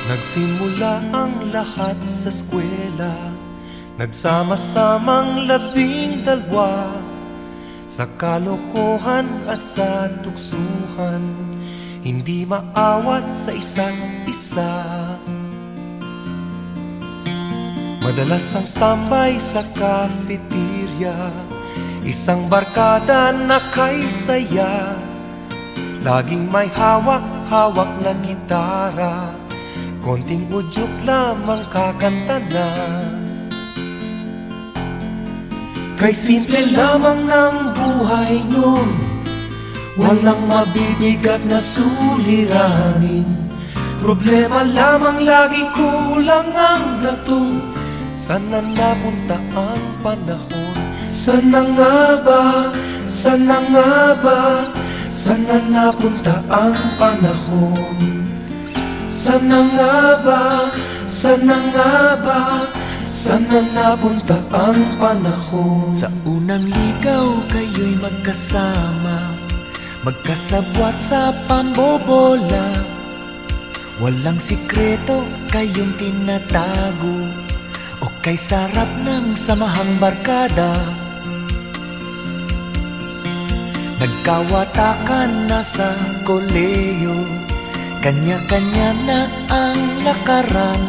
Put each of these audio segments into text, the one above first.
Nagsimula ang lahat sa eskwela, nagsama-samang 12 sa kalokohan at sa tuksuhan, hindi maawat sa isa't isa. Madalas ang standby sa cafeteria, isang barkada na kay saya, laging may hawak-hawak na gitara, konting udyok lamang kakanta na. Kay simple lamang ng buhay nun, walang mabibigat na suliranin. Problema lamang lagi, kulang ang gatong. Sana napunta ang panahon? Sana nga ba? Sana nga ba? Sana napunta ang panahon? Sana nga ba? Sana nga ba? Sana napunta ang panahon? Sa unang ligaw kayo'y magkasama, magkasabwat sa pambobola. Walang sikreto kayong tinatago, o kay sarap ng samahang barkada. Nagkawatakan na sa koleyo, kanya-kanya na ang lakaran.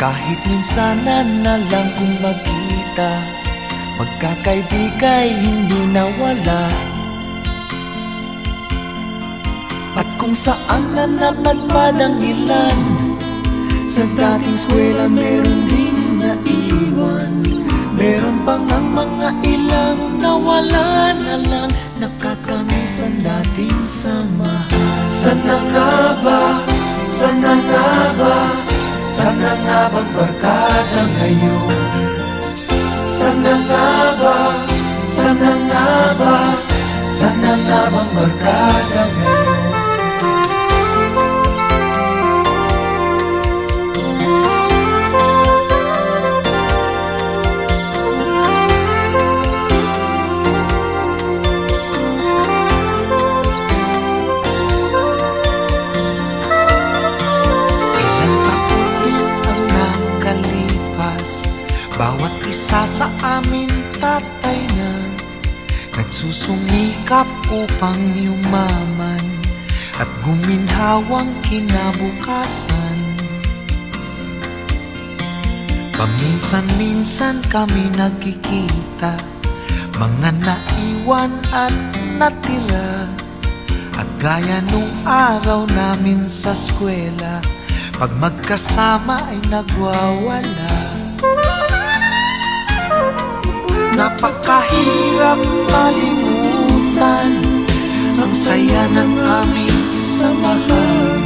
Kahit minsanan na lang kung magkita, magkakaibigay hindi nawala. At kung saan na napadpad ang ilan, sa dating eskwela meron ding naiwan. Meron pang ang mga ilang nawala na lang, nakakamiss ang dating samahan. Sana nga ba? Sana nga ba? Sana nga bang barkada ngayon? Sana nga ba? Sana nga ba? Sana nga bang barkada ngayon? Bawat isa sa amin tatay na, nagsusumikap upang yumaman at guminhawang kinabukasan. Paminsan-minsan kami nagkikita, mga naiwan at natira. At gaya nung araw namin sa eskwela, pag magkasama ay nagwawala. Napakahirap malimutan ang saya ng aming samahan.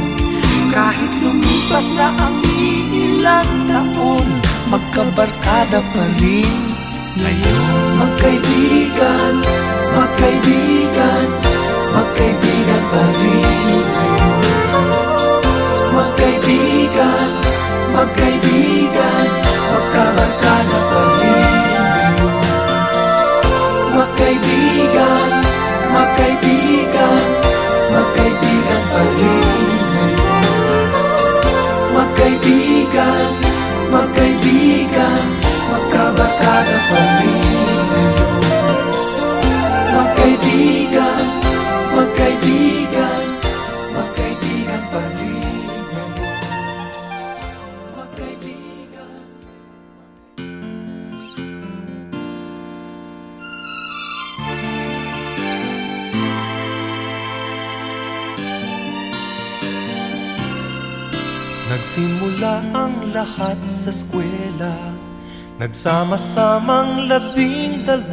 Kahit lumipas na ang ilang taon, magkabarkada pa rin ngayon. Magkaibigan, magkaibigan, magkaibigan pa rin ngayon. Magkaibigan, magkaibigan, magkabarkada pa rin. Magkaibigan, magkaibigan, magkaibigan pa rin ngayon. Magkaibigan, magkaibigan, magkabarkada pa rin ngayon. Magkaibigan, magkaibigan, magkaibigan pa rin ngayon. Magkaibigan. Nagsimula ang lahat sa eskwela, nagsama-samang 12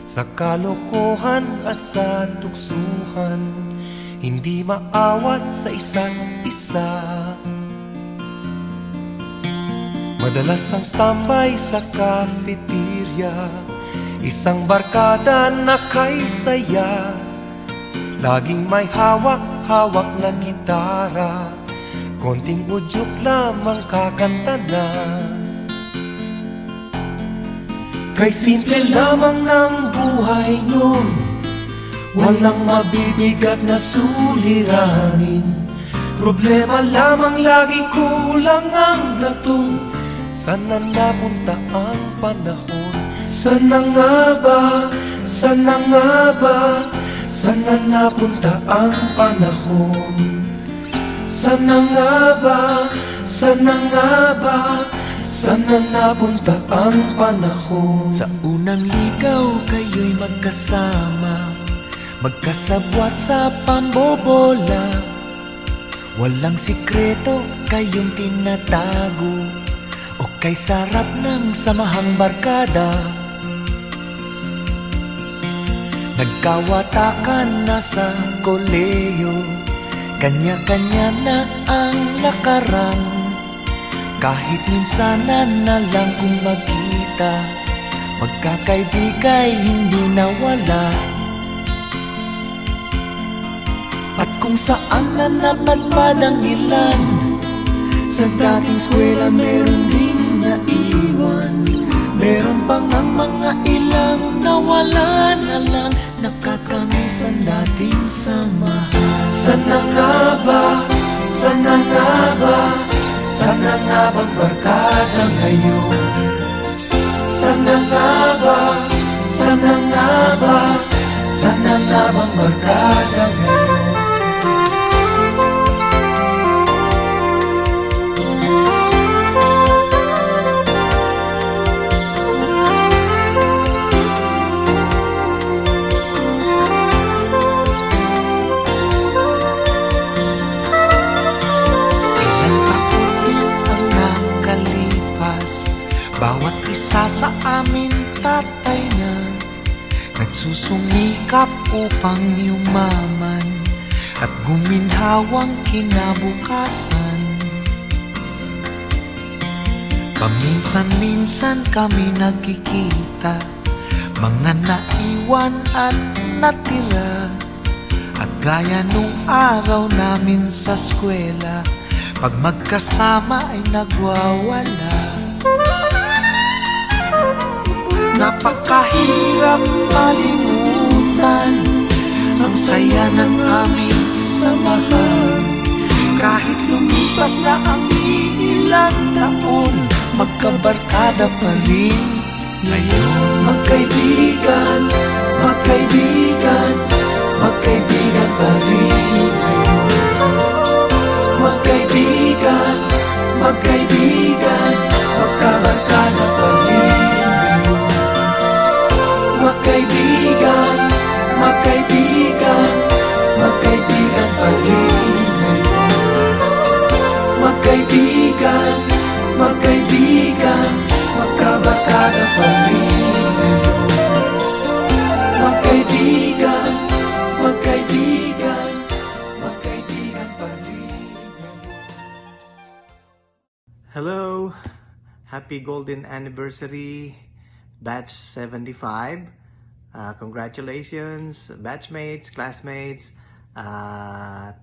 sa kalokohan at sa tuksuhan, hindi maawat sa isa't isa. Madalas ang standby sa cafeteria, isang barkada na kay saya, laging may hawak-hawak na gitara, konting udyok lamang kakanta na. Kay simple lamang ng buhay nun, walang mabibigat na suliranin. Problema lamang lagi kulang ang gatong. Sana napunta ang panahon? Sana nga ba? Sana nga ba? Sana napunta ang panahon? Sana nga ba? Sana nga ba? Sana napunta ang panahon? Sa unang ligaw kayo'y magkasama, magkasabwat sa pambobola. Walang sikreto kayong tinatago, o kay sarap ng samahang barkada. Nagkawatakan na sa koleyo, kanya-kanya na ang lakaran. Kahit minsanan na lang kung magkita, magkakaibigay hindi nawala. At kung saan na napadpad ang ilan, sa dating eskwela meron ding naiwan. Meron pang ang mga ilang nawala na lang, nakakamiss ang dating samahan. Sana nga ba? Sana nga ba? Sana nga bang barkada ngayon? Sana nga ba? Sana nga ba? Sana nga bang barkada ngayon? Bawat isa sa amin tatay na nagsusumikap upang yumaman at guminhawang kinabukasan. Paminsan-minsan kami nagkikita, mga naiwan at natira. At gaya nung araw namin sa eskwela, pag magkasama ay nagwawala. Napakahirap malimutan ang saya ng aming samahan. Kahit lumipas na ang ilang taon, magkabarkada pa rin ngayon. Magkaibigan, magkaibigan, magkaibigan pa rin ngayon. Magkaibigan, magkaibigan, magkabarkada pa rin. Magkaibigan, magkaibigan, magkaibigan pa rin ngayon. Magkaibigan, magkaibigan, magkabarkada pa rin ngayon. Magkaibigan, magkaibigan, magkaibigan pa rin ngayon. Hello! Happy Golden Anniversary, Batch 75. Congratulations, batchmates, classmates.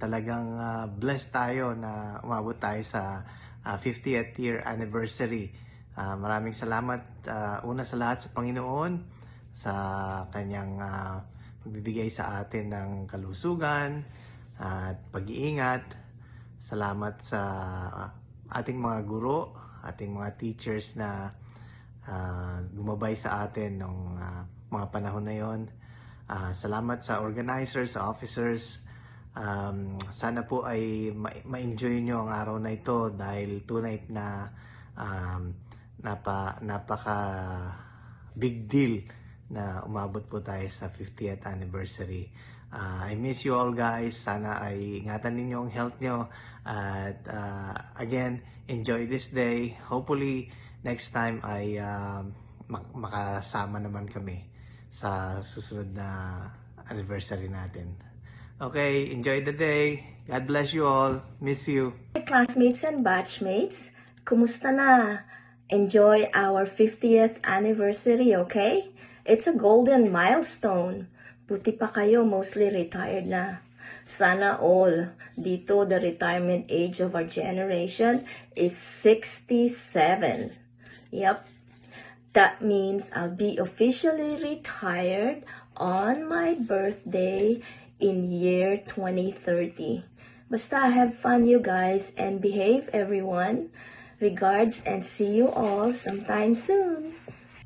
Talagang blessed tayo na umabot tayo sa 50th year anniversary. Maraming salamat una sa lahat sa Panginoon sa kanyang pagbibigay sa atin ng kalusugan at pag-iingat. Salamat sa ating mga guro, ating mga teachers na gumabay sa atin nung mga panahon na yon. Salamat sa organizers, sa officers. Sana po ay ma-enjoy nyo ang araw na ito dahil tunay na napaka big deal na umabot po tayo sa 50th anniversary. I miss you all guys. Sana ay ingatan ninyo ang health nyo. At again, enjoy this day. Hopefully, next time ay makasama naman kami sa susunod na anniversary natin. Okay, enjoy the day. God bless you all. Miss you. Classmates and batchmates, kumusta na? Enjoy our 50th anniversary, okay? It's a golden milestone. Buti pa kayo, mostly retired na. Sana all. Dito, the retirement age of our generation is 67. Yep. That means I'll be officially retired on my birthday in year 2030. Basta have fun you guys and behave everyone. Regards and see you all sometime soon.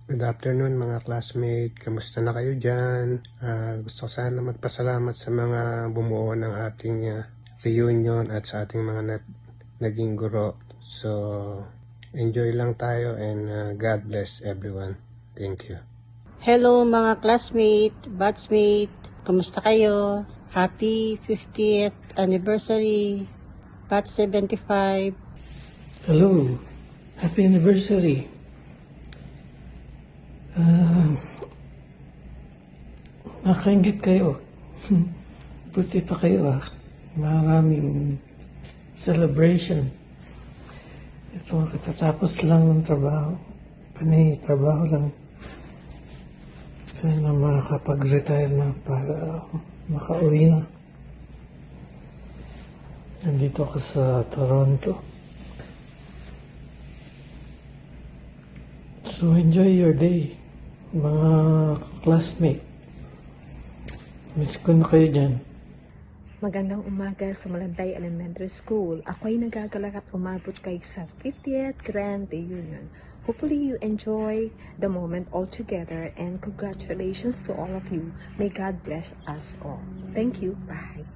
Good afternoon mga classmate, kamusta na kayo dyan? Gusto ko sana magpasalamat sa mga bumuo ng ating reunion at sa ating mga naging guro. So, enjoy lang tayo and God bless everyone. Thank you. Hello mga classmate, batchmate, kamusta kayo? Happy 50th anniversary, batch 75. Hello, happy anniversary. Nakaingit kayo. Buti pa kayo Maraming celebration. Ito, katatapos lang ng trabaho. Panay trabaho lang. Kaya na makakapag-retire na para makauwi na. Nandito ako sa Toronto. So enjoy your day, mga classmate. Miss ko na kayo dyan. Magandang umaga sa Malantay Elementary School. Ako'y nagagalak at umabot kayo sa 50th Grand Reunion. Hopefully you enjoy the moment all together and congratulations to all of you. May God bless us all. Thank you. Bye.